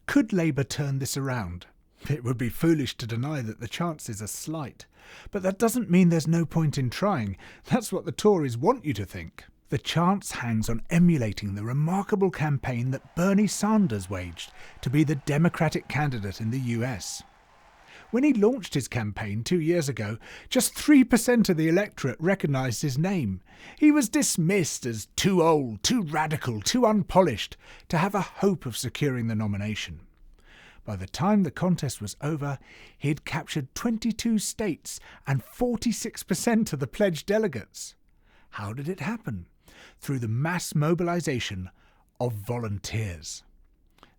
Could Labour turn this around? It would be foolish to deny that the chances are slight. But that doesn't mean there's no point in trying. That's what the Tories want you to think. The chance hangs on emulating the remarkable campaign that Bernie Sanders waged to be the Democratic candidate in the US. When he launched his campaign 2 years ago, just 3% of the electorate recognised his name. He was dismissed as too old, too radical, too unpolished to have a hope of securing the nomination. By the time the contest was over, he had captured 22 states and 46% of the pledged delegates. How did it happen? Through the mass mobilisation of volunteers.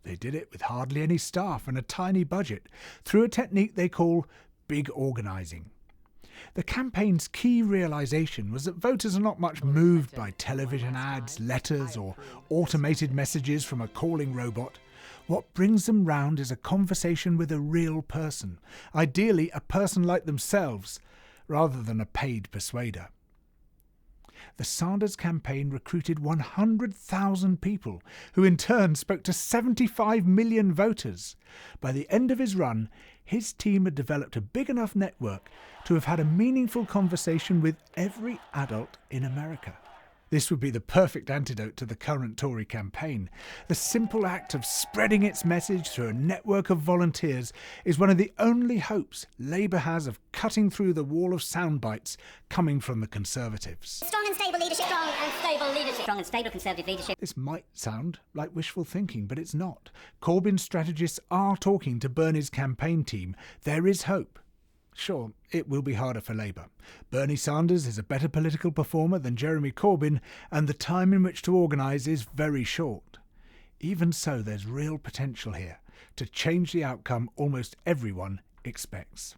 They did it with hardly any staff and a tiny budget, through a technique they call big organising. The campaign's key realisation was that voters are not much moved by television ads, letters or automated messages from a calling robot. What brings them round is a conversation with a real person, ideally a person like themselves, rather than a paid persuader. The Sanders campaign recruited 100,000 people, who in turn spoke to 75 million voters. By the end of his run, his team had developed a big enough network to have had a meaningful conversation with every adult in America. This would be the perfect antidote to the current Tory campaign. The simple act of spreading its message through a network of volunteers is one of the only hopes Labour has of cutting through the wall of sound bites coming from the Conservatives. Strong and stable leadership. Strong and stable leadership. Strong and stable Conservative leadership. This might sound like wishful thinking, but it's not. Corbyn's strategists are talking to Bernie's campaign team. There is hope. Sure, it will be harder for Labour. Bernie Sanders is a better political performer than Jeremy Corbyn, and the time in which to organise is very short. Even so, there's real potential here to change the outcome almost everyone expects.